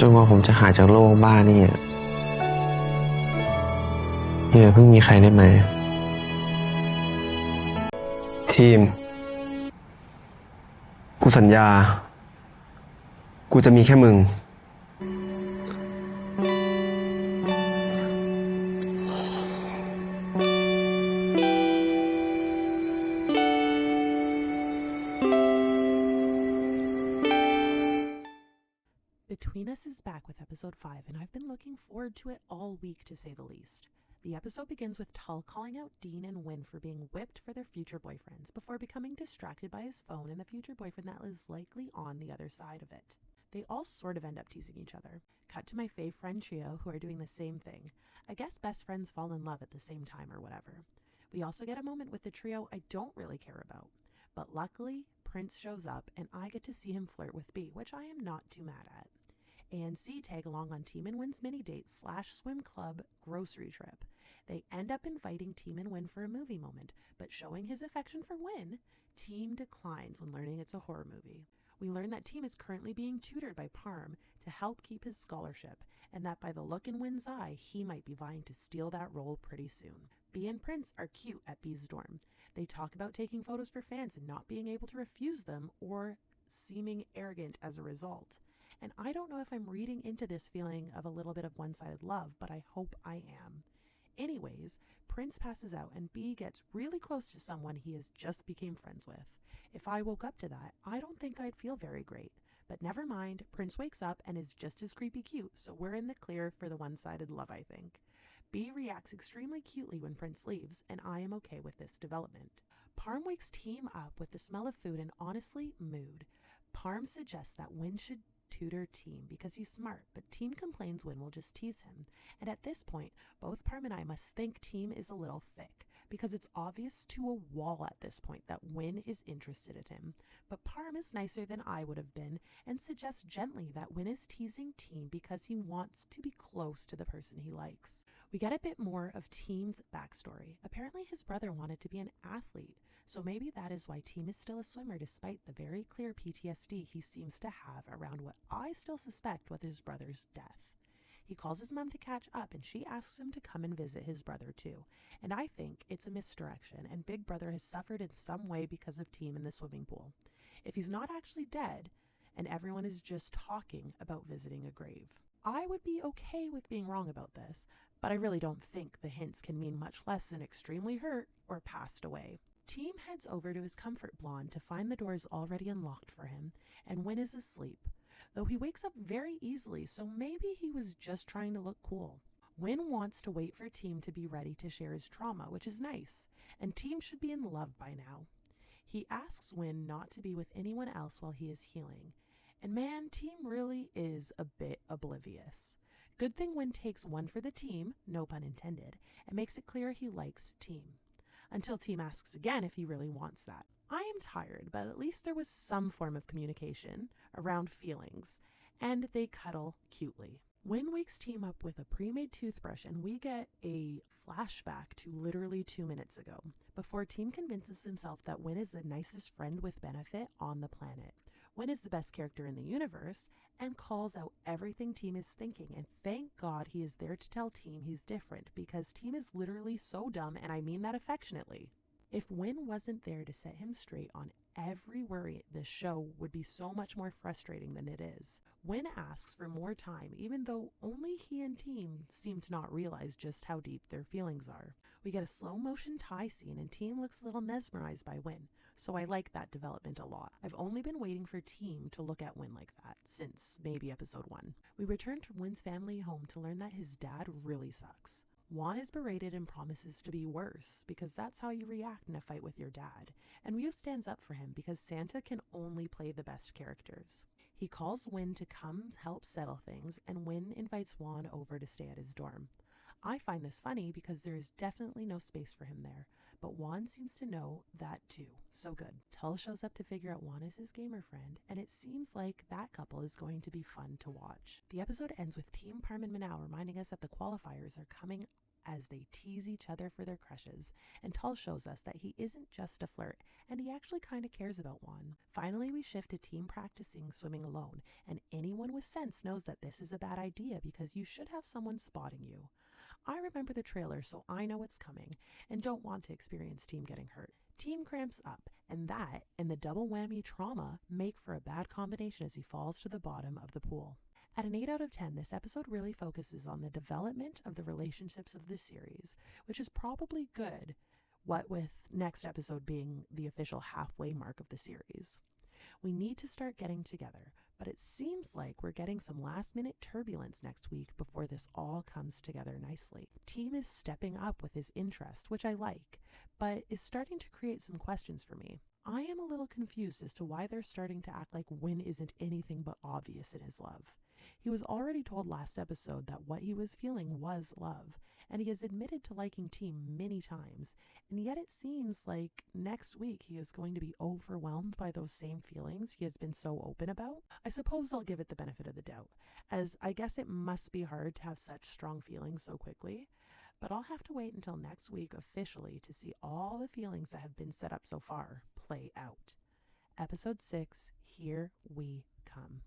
นกว่าผมจะหายจากโรคบ้านี่อย่าเพิ่งมีใครได้ไหมทีมกูสัญญากูจะมีแค่มึง Between Us is back with episode 5, and I've been looking forward to it all week, to say the least. The episode begins with Tull calling out Dean and Wynn for being whipped for their future boyfriends before becoming distracted by his phone and the future boyfriend that is likely on the other side of it. They all sort of end up teasing each other. Cut to my fave friend trio who are doing the same thing. I guess best friends fall in love at the same time or whatever. We also get a moment with the trio I don't really care about. But luckily, Prince shows up and I get to see him flirt with B, which I am not too mad at. A and C tag along on Team and Wynn's mini date / swim club grocery trip. They end up inviting Team and Wynn for a movie moment, but showing his affection for Wynn, Team declines when learning it's a horror movie. We learn that Team is currently being tutored by Parm to help keep his scholarship, and that by the look in Wynn's eye, he might be vying to steal that role pretty soon. B and Prince are cute at B's dorm. They talk about taking photos for fans and not being able to refuse them or seeming arrogant as a result. And I don't know if I'm reading into this feeling of a little bit of one-sided love, but I hope I am. Anyways, Prince passes out and B gets really close to someone he has just became friends with. If I woke up to that, I don't think I'd feel very great. But never mind, Prince wakes up and is just as creepy cute, so we're in the clear for the one-sided love, I think. B reacts extremely cutely when Prince leaves, and I am okay with this development. Parm wakes Team up with the smell of food and honestly, mood. Parm suggests that Wynn should tutor Team because he's smart, but Team complains Wynn will just tease him. And at this point, both Parm and I must think Team is a little thick, because it's obvious to a wall at this point that Wynn is interested in him. But Parm is nicer than I would have been and suggests gently that Wynn is teasing Team because he wants to be close to the person he likes. We get a bit more of Team's backstory. Apparently his brother wanted to be an athlete, so maybe that is why Team is still a swimmer despite the very clear PTSD he seems to have around what I still suspect was his brother's death. He calls his mom to catch up and she asks him to come and visit his brother too. And I think it's a misdirection and Big Brother has suffered in some way because of Team in the swimming pool. If he's not actually dead and everyone is just talking about visiting a grave, I would be okay with being wrong about this, but I really don't think the hints can mean much less than extremely hurt or passed away. Team heads over to his comfort blonde to find the doors already unlocked for him, and Wynn is asleep, though he wakes up very easily, so maybe he was just trying to look cool. Wynn wants to wait for Team to be ready to share his trauma, which is nice, and Team should be in love by now. He asks Wynn not to be with anyone else while he is healing, and man, Team really is a bit oblivious. Good thing Wynn takes one for the team, no pun intended, and makes it clear he likes Team. Until Team asks again if he really wants that. I am tired, but at least there was some form of communication around feelings, and they cuddle cutely. Wynn wakes Team up with a pre-made toothbrush, and we get a flashback to literally 2 minutes ago, before Team convinces himself that Wynn is the nicest friend with benefit on the planet. Wynn is the best character in the universe, and calls out everything Team is thinking, and thank God he is there to tell Team he's different, because Team is literally so dumb, and I mean that affectionately. If Wynn wasn't there to set him straight on every worry, the show would be so much more frustrating than it is. Wynn asks for more time, even though only he and Team seem to not realize just how deep their feelings are. We get a slow motion tie scene, and Team looks a little mesmerized by Wynn, so I like that development a lot. I've only been waiting for Team to look at Wynn like that since maybe episode 1. We return to Wynn's family home to learn that his dad really sucks. Juan is berated and promises to be worse, because that's how you react in a fight with your dad, and Ryu stands up for him because Santa can only play the best characters. He calls Wynn to come help settle things, and Wynn invites Juan over to stay at his dorm. I find this funny because there is definitely no space for him there, but Juan seems to know that too. So good. Tull shows up to figure out Juan is his gamer friend, and it seems like that couple is going to be fun to watch. The episode ends with Team Parm and Manal reminding us that the qualifiers are coming as they tease each other for their crushes, and Tull shows us that he isn't just a flirt, and he actually kind of cares about Juan. Finally, we shift to team practicing swimming alone, and anyone with sense knows that this is a bad idea because you should have someone spotting you. I remember the trailer, so I know it's coming, and don't want to experience Team getting hurt. Team cramps up, and that and the double whammy trauma make for a bad combination as he falls to the bottom of the pool. At an 8 out of 10, this episode really focuses on the development of the relationships of the series, which is probably good, what with next episode being the official halfway mark of the series. We need to start getting together, but it seems like we're getting some last-minute turbulence next week before this all comes together nicely. Team is stepping up with his interest, which I like, but is starting to create some questions for me. I am a little confused as to why they're starting to act like Win isn't anything but obvious in his love. He was already told last episode that what he was feeling was love, and he has admitted to liking Team many times, and yet it seems like next week he is going to be overwhelmed by those same feelings he has been so open about. I suppose I'll give it the benefit of the doubt, as I guess it must be hard to have such strong feelings so quickly, but I'll have to wait until next week officially to see all the feelings that have been set up so far play out. Episode 6, here we come.